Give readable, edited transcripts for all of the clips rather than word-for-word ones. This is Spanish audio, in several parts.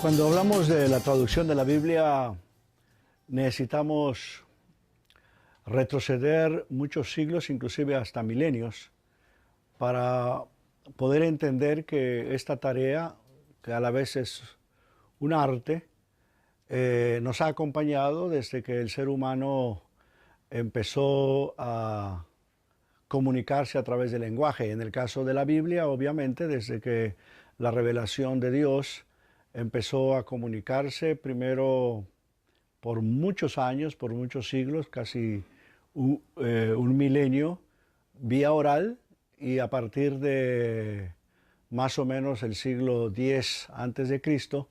Cuando hablamos de la traducción de la Biblia, necesitamos retroceder muchos siglos, inclusive hasta milenios, para poder entender que esta tarea, que a la vez es un arte, nos ha acompañado desde que el ser humano empezó a comunicarse a través del lenguaje. En el caso de la Biblia, obviamente, desde que la revelación de Dios empezó a comunicarse primero por muchos años, por muchos siglos, casi un milenio, vía oral, y a partir de más o menos el siglo X antes de Cristo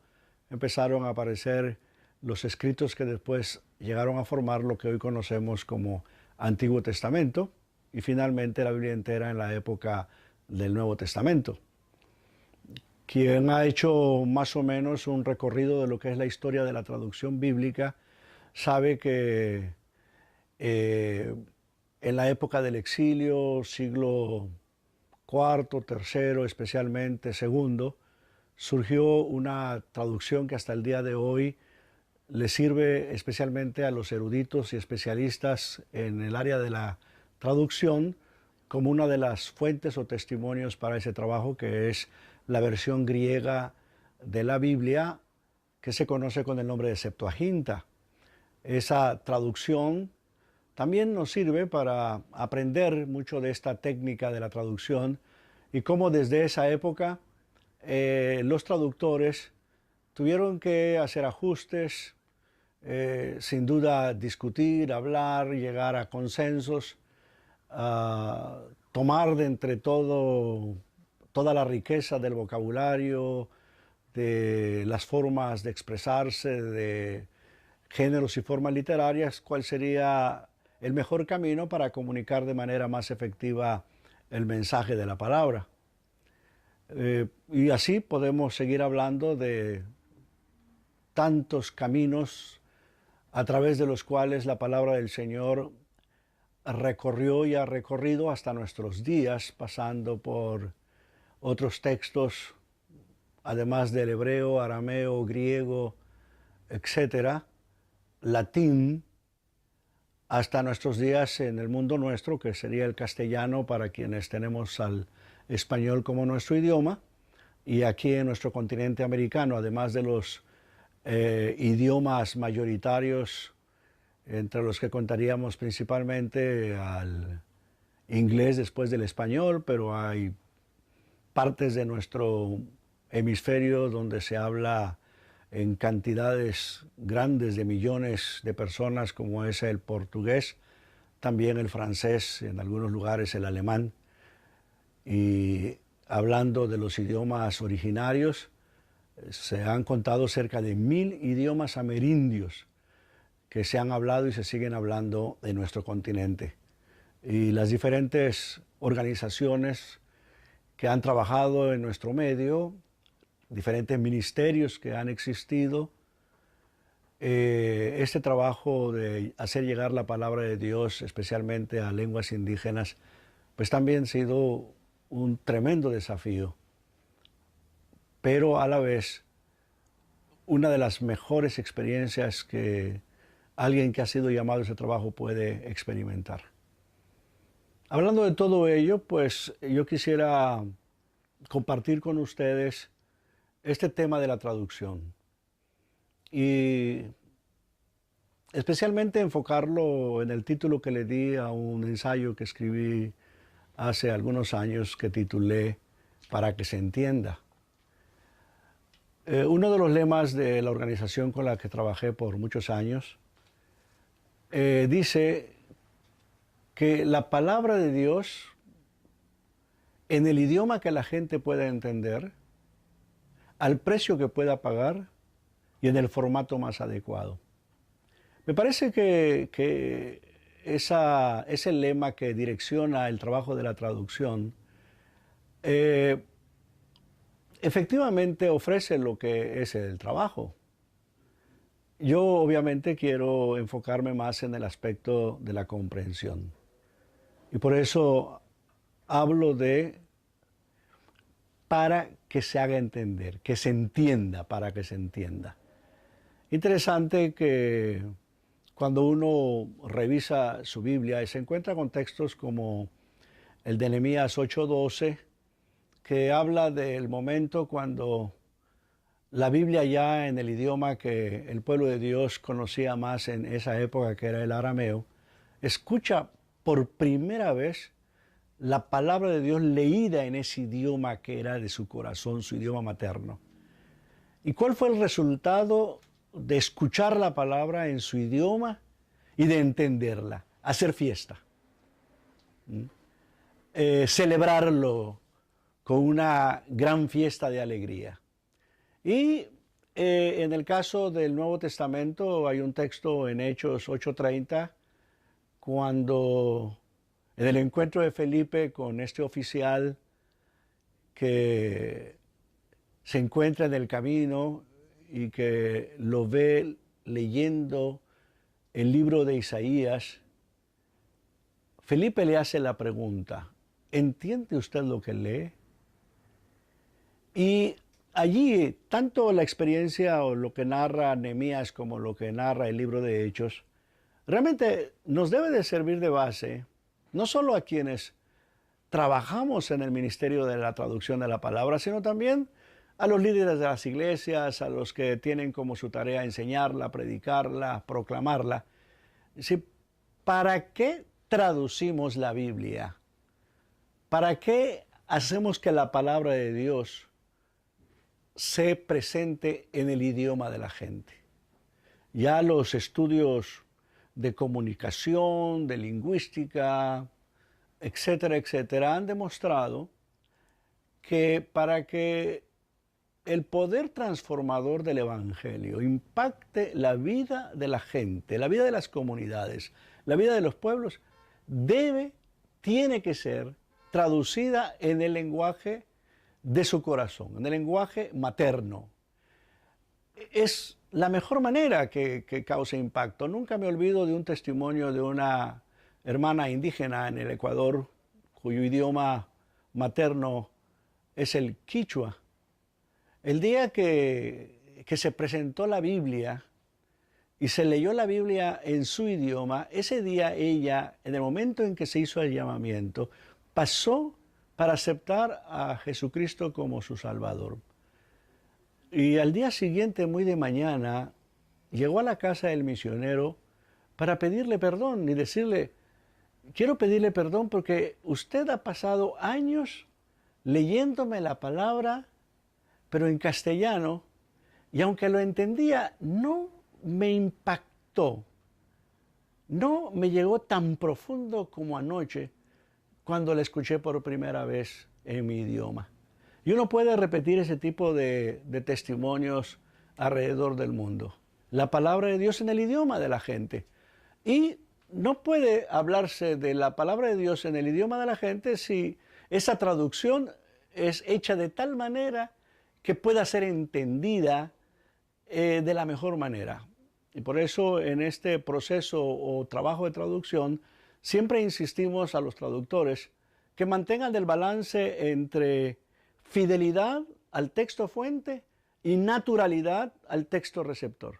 empezaron a aparecer los escritos que después llegaron a formar lo que hoy conocemos como Antiguo Testamento y finalmente la Biblia entera en la época del Nuevo Testamento. Quien ha hecho más o menos un recorrido de lo que es la historia de la traducción bíblica sabe que en la época del exilio, siglo IV, III, especialmente II, surgió una traducción que hasta el día de hoy le sirve especialmente a los eruditos y especialistas en el área de la traducción como una de las fuentes o testimonios para ese trabajo, que es la versión griega de la Biblia, que se conoce con el nombre de Septuaginta. Esa traducción también nos sirve para aprender mucho de esta técnica de la traducción y cómo desde esa época los traductores tuvieron que hacer ajustes, sin duda discutir, hablar, llegar a consensos, tomar de entre toda la riqueza del vocabulario, de las formas de expresarse, de géneros y formas literarias, cuál sería el mejor camino para comunicar de manera más efectiva el mensaje de la palabra. Y así podemos seguir hablando de tantos caminos a través de los cuales la palabra del Señor recorrió y ha recorrido hasta nuestros días, pasando por otros textos, además del hebreo, arameo, griego, etcétera, latín, hasta nuestros días en el mundo nuestro, que sería el castellano para quienes tenemos al español como nuestro idioma, y aquí en nuestro continente americano, además de los idiomas mayoritarios, entre los que contaríamos principalmente al inglés después del español, pero hay partes de nuestro hemisferio donde se habla en cantidades grandes de millones de personas, como es el portugués, también el francés, en algunos lugares el alemán. Y hablando de los idiomas originarios, se han contado cerca de 1000 idiomas amerindios que se han hablado y se siguen hablando en nuestro continente. Y las diferentes organizaciones que han trabajado en nuestro medio, diferentes ministerios que han existido, este trabajo de hacer llegar la palabra de Dios, especialmente a lenguas indígenas, pues también ha sido un tremendo desafío, pero a la vez una de las mejores experiencias que alguien que ha sido llamado a ese trabajo puede experimentar. Hablando de todo ello, pues yo quisiera compartir con ustedes este tema de la traducción y especialmente enfocarlo en el título que le di a un ensayo que escribí hace algunos años que titulé Para que se entienda. Uno de los lemas de la organización con la que trabajé por muchos años dice que la palabra de Dios en el idioma que la gente pueda entender, al precio que pueda pagar y en el formato más adecuado. Me parece que ese lema que direcciona el trabajo de la traducción efectivamente ofrece lo que es el trabajo. Yo obviamente quiero enfocarme más en el aspecto de la comprensión. Y por eso hablo de para que se haga entender, que se entienda, para que se entienda. Interesante que cuando uno revisa su Biblia y se encuentra con textos como el de Nehemías 8:12, que habla del momento cuando la Biblia ya en el idioma que el pueblo de Dios conocía más en esa época, que era el arameo, escucha por primera vez la palabra de Dios leída en ese idioma que era de su corazón, su idioma materno. ¿Y cuál fue el resultado de escuchar la palabra en su idioma y de entenderla? Hacer fiesta. Celebrarlo con una gran fiesta de alegría. Y en el caso del Nuevo Testamento hay un texto en Hechos 8:30, cuando en el encuentro de Felipe con este oficial que se encuentra en el camino y que lo ve leyendo el libro de Isaías, Felipe le hace la pregunta: ¿entiende usted lo que lee? Y allí, tanto la experiencia o lo que narra Nehemías como lo que narra el libro de Hechos, realmente nos debe de servir de base, no solo a quienes trabajamos en el ministerio de la traducción de la palabra, sino también a los líderes de las iglesias, a los que tienen como su tarea enseñarla, predicarla, proclamarla. Sí, ¿para qué traducimos la Biblia? ¿Para qué hacemos que la palabra de Dios se presente en el idioma de la gente? Ya los estudios de comunicación, de lingüística, etcétera, etcétera, han demostrado que para que el poder transformador del Evangelio impacte la vida de la gente, la vida de las comunidades, la vida de los pueblos, tiene que ser traducida en el lenguaje de su corazón, en el lenguaje materno. Es la mejor manera que cause impacto. Nunca me olvido de un testimonio de una hermana indígena en el Ecuador, cuyo idioma materno es el quichua. El día que se presentó la Biblia y se leyó la Biblia en su idioma, ese día ella, en el momento en que se hizo el llamamiento, pasó para aceptar a Jesucristo como su Salvador. Y al día siguiente, muy de mañana, llegó a la casa del misionero para pedirle perdón y decirle: quiero pedirle perdón porque usted ha pasado años leyéndome la palabra, pero en castellano, y aunque lo entendía, no me impactó, no me llegó tan profundo como anoche cuando la escuché por primera vez en mi idioma. Y uno puede repetir ese tipo de testimonios alrededor del mundo. La palabra de Dios en el idioma de la gente. Y no puede hablarse de la palabra de Dios en el idioma de la gente si esa traducción es hecha de tal manera que pueda ser entendida de la mejor manera. Y por eso en este proceso o trabajo de traducción siempre insistimos a los traductores que mantengan el balance entre fidelidad al texto fuente y naturalidad al texto receptor.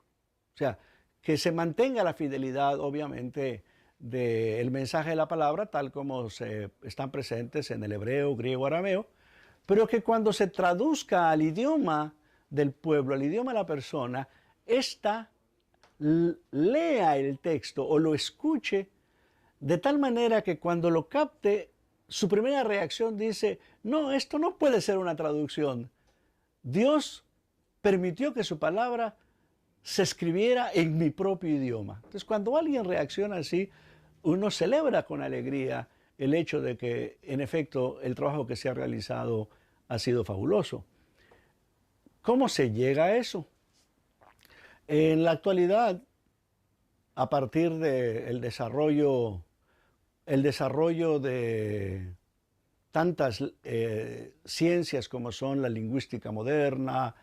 O sea, que se mantenga la fidelidad, obviamente, del mensaje de la palabra, tal como se están presentes en el hebreo, griego, arameo, pero que cuando se traduzca al idioma del pueblo, al idioma de la persona, ésta lea el texto o lo escuche de tal manera que cuando lo capte, su primera reacción dice: no, esto no puede ser una traducción. Dios permitió que su palabra se escribiera en mi propio idioma. Entonces, cuando alguien reacciona así, uno celebra con alegría el hecho de que, en efecto, el trabajo que se ha realizado ha sido fabuloso. ¿Cómo se llega a eso? En la actualidad, a partir del desarrollo de tantas ciencias como son la lingüística moderna,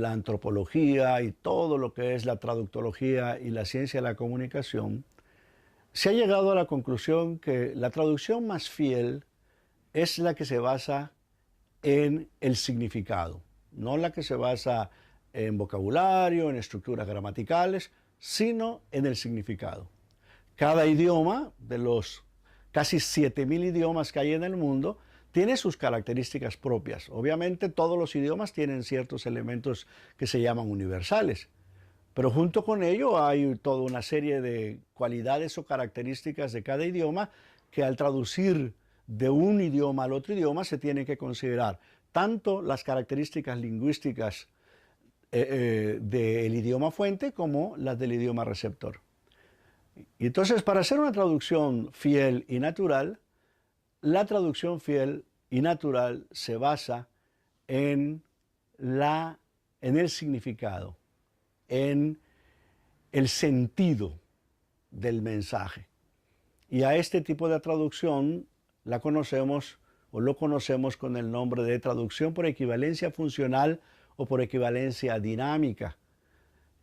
la antropología y todo lo que es la traductología y la ciencia de la comunicación, se ha llegado a la conclusión que la traducción más fiel es la que se basa en el significado, no la que se basa en vocabulario, en estructuras gramaticales, sino en el significado. Cada idioma, de los casi 7.000 idiomas que hay en el mundo, tiene sus características propias. Obviamente todos los idiomas tienen ciertos elementos que se llaman universales, pero junto con ello hay toda una serie de cualidades o características de cada idioma que al traducir de un idioma al otro idioma se tienen que considerar tanto las características lingüísticas del idioma fuente como las del idioma receptor. Y entonces, para hacer una traducción fiel y natural, la traducción fiel y natural se basa en el significado, en el sentido del mensaje. Y a este tipo de traducción la conocemos o lo conocemos con el nombre de traducción por equivalencia funcional o por equivalencia dinámica,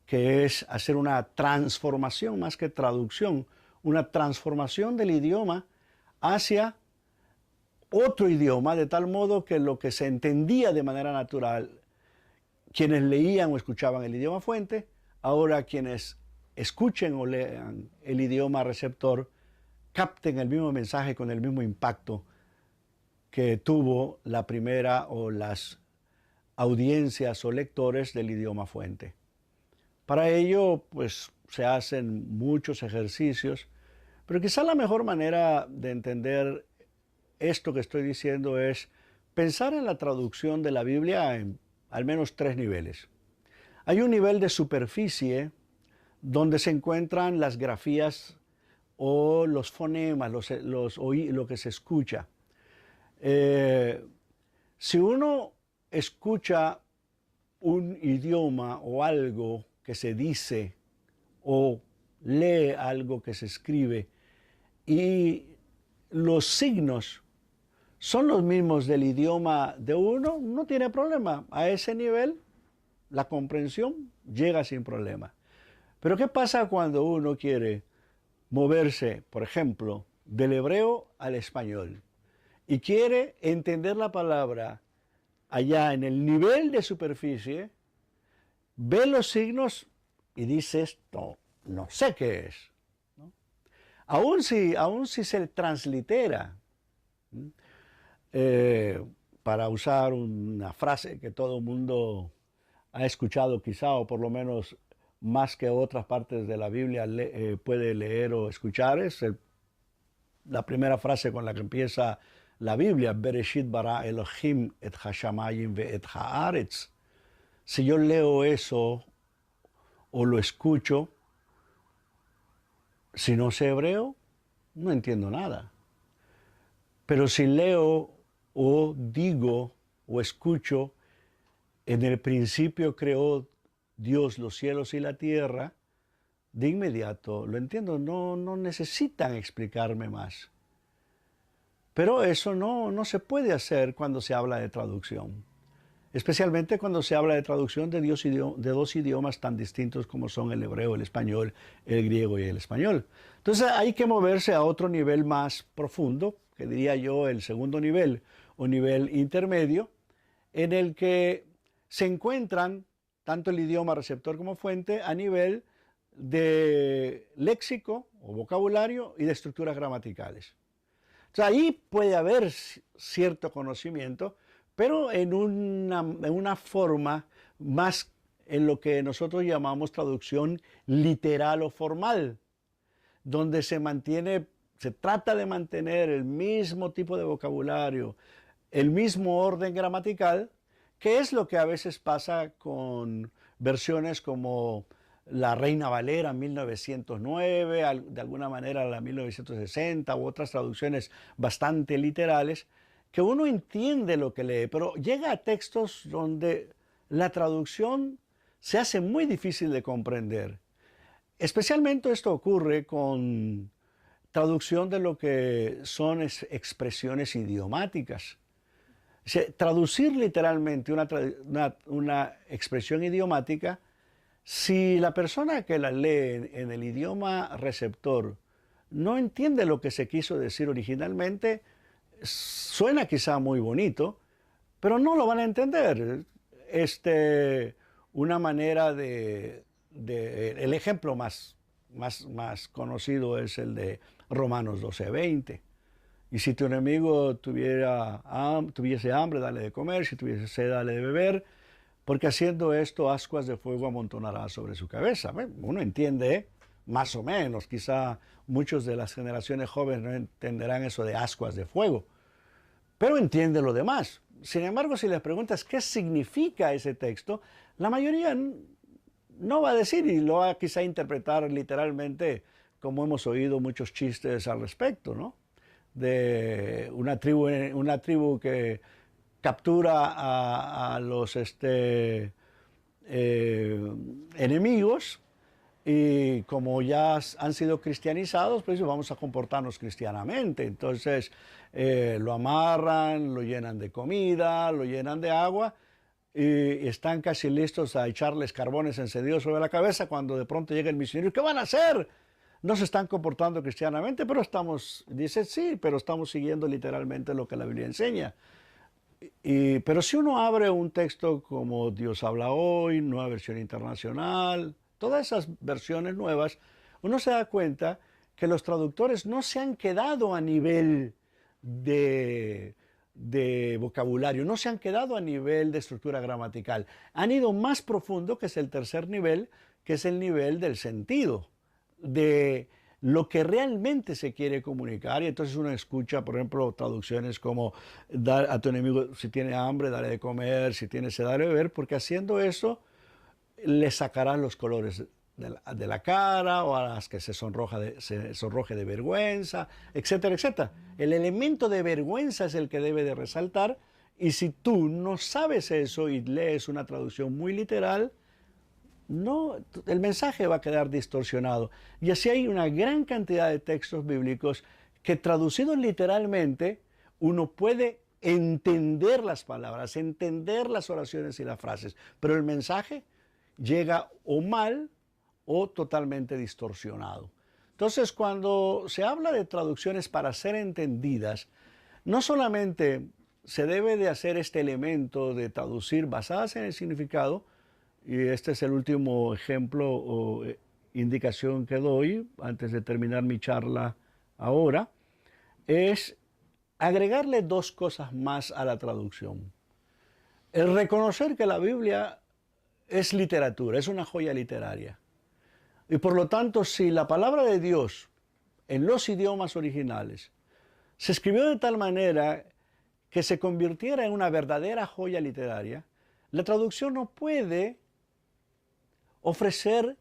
que es hacer una transformación más que traducción, una transformación del idioma hacia otro idioma, de tal modo que lo que se entendía de manera natural, quienes leían o escuchaban el idioma fuente, ahora quienes escuchen o lean el idioma receptor, capten el mismo mensaje con el mismo impacto que tuvo la primera o las audiencias o lectores del idioma fuente. Para ello, pues, se hacen muchos ejercicios, pero quizá la mejor manera de entender esto que estoy diciendo es pensar en la traducción de la Biblia en al menos 3 niveles. Hay un nivel de superficie donde se encuentran las grafías o los fonemas, lo que se escucha. Si uno escucha un idioma o algo que se dice o lee algo que se escribe y los signos son los mismos del idioma de uno, no tiene problema. A ese nivel la comprensión llega sin problema. Pero ¿qué pasa cuando uno quiere moverse, por ejemplo, del hebreo al español y quiere entender la palabra allá en el nivel de superficie, ve los signos y dice esto, no sé qué es, ¿no? Aún si se translitera, para usar una frase que todo el mundo ha escuchado quizá, o por lo menos más que otras partes de la Biblia puede leer o escuchar, es la primera frase con la que empieza la Biblia, Bereshit bara Elohim et hashamayim ve et haaretz. Si yo leo eso o lo escucho, si no sé hebreo, no entiendo nada. Pero si leo o digo o escucho, en el principio creó Dios los cielos y la tierra, de inmediato lo entiendo, no necesitan explicarme más. Pero eso no se puede hacer cuando se habla de traducción, especialmente cuando se habla de traducción de dos idiomas tan distintos como son el hebreo, el español, el griego y el español. Entonces hay que moverse a otro nivel más profundo, que diría yo el segundo nivel o nivel intermedio, en el que se encuentran tanto el idioma receptor como fuente a nivel de léxico o vocabulario y de estructuras gramaticales. Entonces ahí puede haber cierto conocimiento, pero en una forma más en lo que nosotros llamamos traducción literal o formal, donde se trata de mantener el mismo tipo de vocabulario, el mismo orden gramatical, que es lo que a veces pasa con versiones como la Reina Valera 1909, de alguna manera la 1960 u otras traducciones bastante literales, que uno entiende lo que lee, pero llega a textos donde la traducción se hace muy difícil de comprender. Especialmente esto ocurre con traducción de lo que son expresiones idiomáticas. Traducir literalmente una expresión idiomática, si la persona que la lee en el idioma receptor no entiende lo que se quiso decir originalmente, suena quizá muy bonito, pero no lo van a entender. Una manera el ejemplo más conocido es el de Romanos 12:20. Y si tu enemigo tuviese hambre, dale de comer; si tuviese sed, dale de beber, porque haciendo esto, ascuas de fuego amontonará sobre su cabeza. Uno entiende, más o menos, quizá muchos de las generaciones jóvenes no entenderán eso de ascuas de fuego, pero entiende lo demás. Sin embargo, si les preguntas qué significa ese texto, la mayoría no va a decir, y lo va a quizá interpretar literalmente, como hemos oído muchos chistes al respecto, ¿no? De una tribu que captura a los enemigos, y como ya han sido cristianizados, pues vamos a comportarnos cristianamente. Entonces lo amarran, lo llenan de comida, lo llenan de agua, y están casi listos a echarles carbones encendidos sobre la cabeza cuando de pronto llega el misionero. ¿Qué van a hacer? No se están comportando cristianamente, pero dice sí, pero estamos siguiendo literalmente lo que la Biblia enseña. Pero si uno abre un texto como Dios habla hoy, Nueva Versión Internacional, todas esas versiones nuevas, uno se da cuenta que los traductores no se han quedado a nivel de vocabulario, no se han quedado a nivel de estructura gramatical. Han ido más profundo, que es el tercer nivel, que es el nivel del sentido, de lo que realmente se quiere comunicar. Y entonces uno escucha, por ejemplo, traducciones como: dar a tu enemigo, si tiene hambre, dale de comer; si tiene sed, dale de beber, porque haciendo eso le sacarán los colores de la cara, o a las que se sonroje de vergüenza, etcétera, etcétera. El elemento de vergüenza es el que debe de resaltar, y si tú no sabes eso y lees una traducción muy literal, no, el mensaje va a quedar distorsionado. Y así hay una gran cantidad de textos bíblicos que, traducidos literalmente, uno puede entender las palabras, entender las oraciones y las frases, pero el mensaje llega o mal o totalmente distorsionado. Entonces, cuando se habla de traducciones para ser entendidas, no solamente se debe de hacer este elemento de traducir basadas en el significado, y este es el último ejemplo o indicación que doy antes de terminar mi charla ahora, es agregarle dos cosas más a la traducción. El reconocer que la Biblia es literatura, es una joya literaria. Y por lo tanto, si la palabra de Dios en los idiomas originales se escribió de tal manera que se convirtiera en una verdadera joya literaria, la traducción no puede ofrecer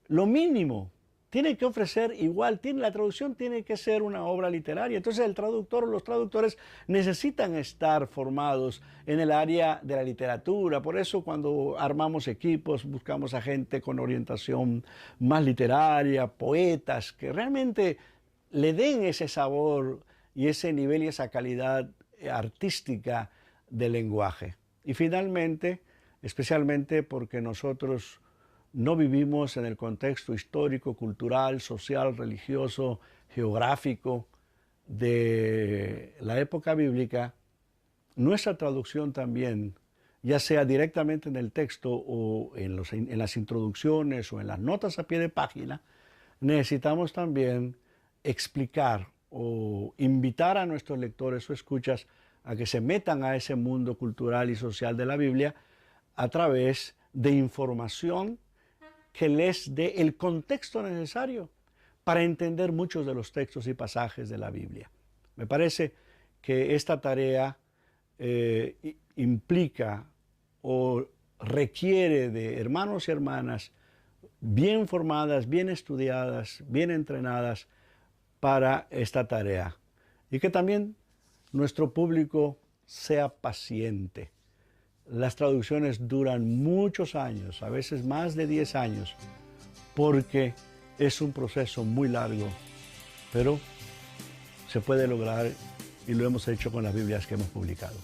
lo mínimo. Tiene que ofrecer igual, la traducción tiene que ser una obra literaria. Entonces el traductor o los traductores necesitan estar formados en el área de la literatura. Por eso cuando armamos equipos buscamos a gente con orientación más literaria, poetas, que realmente le den ese sabor y ese nivel y esa calidad artística del lenguaje. Y finalmente, especialmente porque nosotros no vivimos en el contexto histórico, cultural, social, religioso, geográfico de la época bíblica, nuestra traducción también, ya sea directamente en el texto o en las introducciones o en las notas a pie de página, necesitamos también explicar o invitar a nuestros lectores o escuchas a que se metan a ese mundo cultural y social de la Biblia a través de información que les dé el contexto necesario para entender muchos de los textos y pasajes de la Biblia. Me parece que esta tarea implica o requiere de hermanos y hermanas bien formadas, bien estudiadas, bien entrenadas para esta tarea. Y que también nuestro público sea paciente. Las traducciones duran muchos años, a veces más de 10 años, porque es un proceso muy largo, pero se puede lograr y lo hemos hecho con las Biblias que hemos publicado.